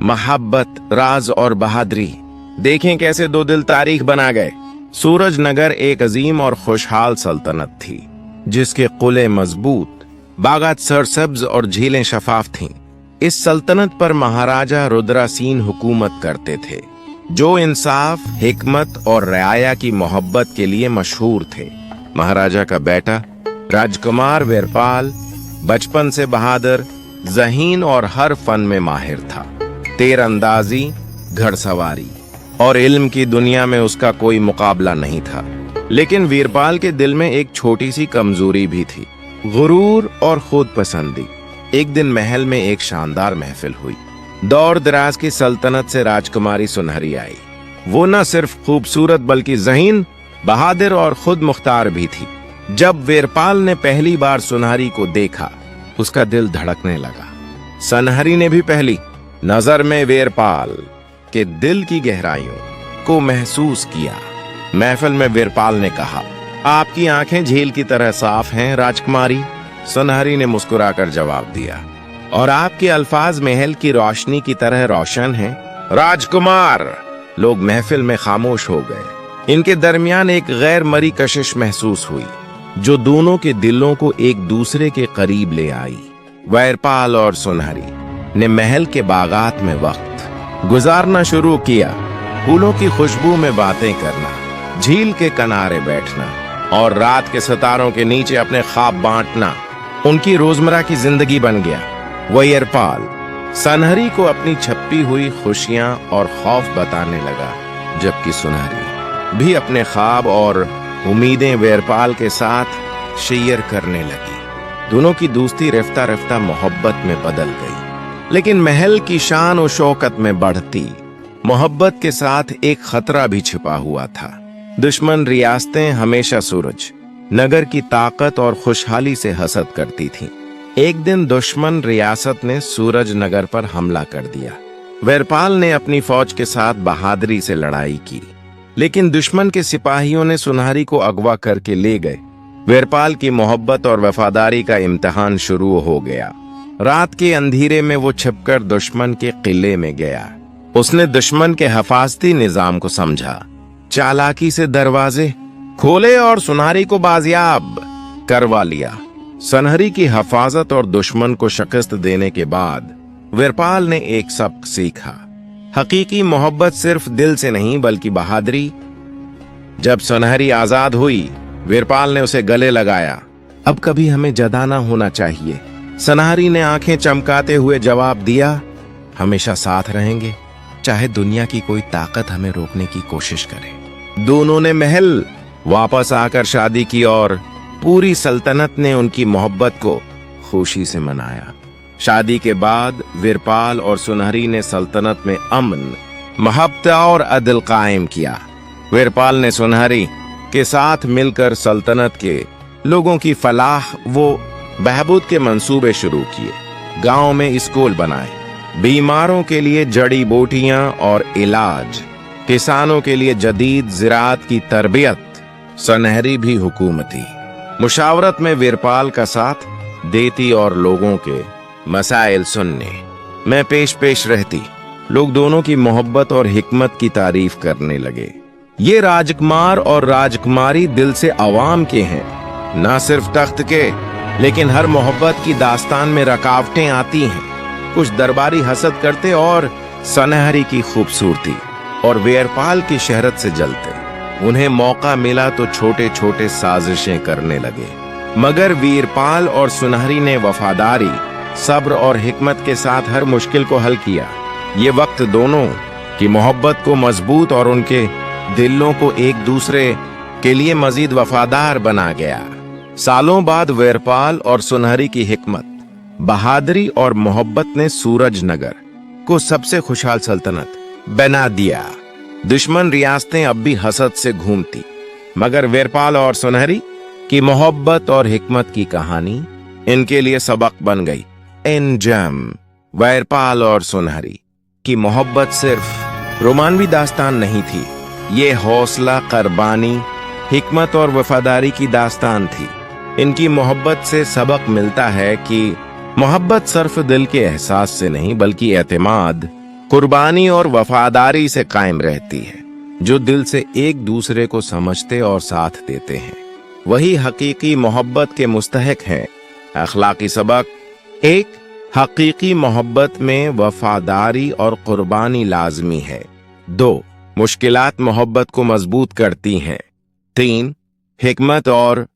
मोहब्बत, राज और बहादुरी। देखें कैसे दो दिल तारीख बना गए। सूरजनगर एक अजीम और खुशहाल सल्तनत थी, जिसके किले मजबूत, बागात सरसब्ज और झीलें शफाफ थीं। इस सल्तनत पर महाराजा रुद्रासीन हुकूमत करते थे, जो इंसाफ, हिकमत और रियाया की मोहब्बत के लिए मशहूर थे। महाराजा का बेटा राजकुमार वीरपाल बचपन से बहादुर, ज़हीन और हर फन में माहिर था। तीरंदाजी, घड़सवारी और इल्म की दुनिया में उसका कोई मुकाबला नहीं था। लेकिन वीरपाल के दिल में एक छोटी सी कमजोरी भी थी, गुरूर और खुद पसंदी। एक दिन महल में एक शानदार महफिल हुई। दौर दराज की सल्तनत से राजकुमारी सुनहरी आई। वो न सिर्फ खूबसूरत बल्कि ज़हीन, बहादुर और खुद मुख्तार भी थी। जब वीरपाल ने पहली बार सुनहरी को देखा, उसका दिल धड़कने लगा। सुनहरी ने भी पहली नजर में वीरपाल के दिल की गहराइयों को महसूस किया। महफिल में वीरपाल ने कहा, आपकी आंखें झील की तरह साफ हैं राजकुमारी। सुनहरी ने मुस्कुराकर जवाब दिया, और आपके अल्फाज महल की रोशनी की तरह रोशन हैं राजकुमार। लोग महफिल में खामोश हो गए। इनके दरमियान एक गैर मरी कशिश महसूस हुई, जो दोनों के दिलों को एक दूसरे के करीब ले आई। वीरपाल और सुनहरी ने महल के बागात में वक्त गुजारना शुरू किया। फूलों की खुशबू में बातें करना, झील के किनारे बैठना और रात के सितारों के नीचे अपने ख्वाब बांटना उनकी रोजमर्रा की जिंदगी बन गया। वीरपाल सुनहरी को अपनी छपी हुई खुशियां और खौफ बताने लगा, जबकि सुनहरी भी अपने ख्वाब और उम्मीदें वीरपाल के साथ शेयर करने लगी। दोनों की दोस्ती रफ्ता रफ्ता मोहब्बत में बदल गई। लेकिन महल की शान और शौकत में बढ़ती मोहब्बत के साथ एक खतरा भी छिपा हुआ था। दुश्मन रियासतें हमेशा सूरज नगर की ताकत और खुशहाली से हसद करती थीं। एक दिन दुश्मन रियासत ने सूरज नगर पर हमला कर दिया। वीरपाल ने अपनी फौज के साथ बहादुरी से लड़ाई की, लेकिन दुश्मन के सिपाहियों ने सुनहरी को अगवा करके ले गए। वीरपाल की मोहब्बत और वफादारी का इम्तिहान शुरू हो गया। रात के अंधेरे में वो छिपकर दुश्मन के किले में गया। उसने दुश्मन के हिफाजती निजाम को समझा, चालाकी से दरवाजे खोले और सुनहरी को बाजियाब करवा लिया। सुनहरी की हिफाजत और दुश्मन को शिकस्त देने के बाद वीरपाल ने एक सबक सीखा। हकीकी मोहब्बत सिर्फ दिल से नहीं बल्कि बहादुरी। जब सुनहरी आजाद हुई, वीरपाल ने उसे गले लगाया। अब कभी हमें जदा ना होना चाहिए। सुनहरी ने आंखें चमकाते हुए जवाब दिया, हमेशा साथ रहेंगे, चाहे दुनिया की कोई ताकत हमें रोकने की कोशिश करे। दोनों ने महल वापस आकर शादी की और पूरी सल्तनत ने उनकी मोहब्बत को खुशी से मनाया। शादी के बाद वीरपाल और सुनहरी ने सल्तनत में अमन, मोहब्बत और अदल कायम किया। वीरपाल ने सुनहरी के साथ मिलकर सल्तनत के लोगों की फलाह व बहबूद के मंसूबे शुरू किए। गांव में स्कूल बनाए, बीमारों के लिए जड़ी बूटियां और इलाज, किसानों के लिए जदीद ज़राअत की तरबियत। सुनहरी भी हुकूमती मुशावरत में वीरपाल का साथ देती और लोगों के मसाइल सुनने में पेश रहती। लोग दोनों की मोहब्बत और हिकमत की तारीफ करने लगे। ये राजकुमार और राजकुमारी दिल से अवाम के हैं, ना सिर्फ तख्त के। लेकिन हर मोहब्बत की दास्तान में रुकावटें आती हैं। कुछ दरबारी हसद करते और सुनहरी की खूबसूरती और वीरपाल की शहरत से जलते। उन्हें मौका मिला तो छोटे छोटे साजिशें करने लगे, मगर वीरपाल और सुनहरी ने वफादारी, सब्र और हिकमत के साथ हर मुश्किल को हल किया। ये वक्त दोनों की मोहब्बत को मजबूत और उनके दिलों को एक दूसरे के लिए मजीद वफादार बना गया। सालों बाद वीरपाल और सुनहरी की हिकमत, बहादुरी और मोहब्बत ने सूरजनगर को सबसे खुशहाल सल्तनत बना दिया। दुश्मन रियासतें अब भी हसद से घूमती, मगर वीरपाल और सुनहरी की मोहब्बत और हिकमत की कहानी इनके लिए सबक बन गई। इंजम वीरपाल और सुनहरी की मोहब्बत सिर्फ रोमानवी दास्तान नहीं थी, ये हौसला, कुर्बानी, हिकमत और वफादारी की दास्तान थी। इनकी मोहब्बत से सबक मिलता है कि मोहब्बत सिर्फ दिल के एहसास से नहीं बल्कि एतमाद, कुर्बानी और वफादारी से कायम रहती है। जो दिल से एक दूसरे को समझते और साथ देते हैं वही हकीकी मोहब्बत के मुस्तहक हैं। अखलाकी सबक। 1. हकीकी मोहब्बत में वफादारी और कुर्बानी लाजमी है। 2. मुश्किलात मोहब्बत को मजबूत करती हैं। 3. हिकमत और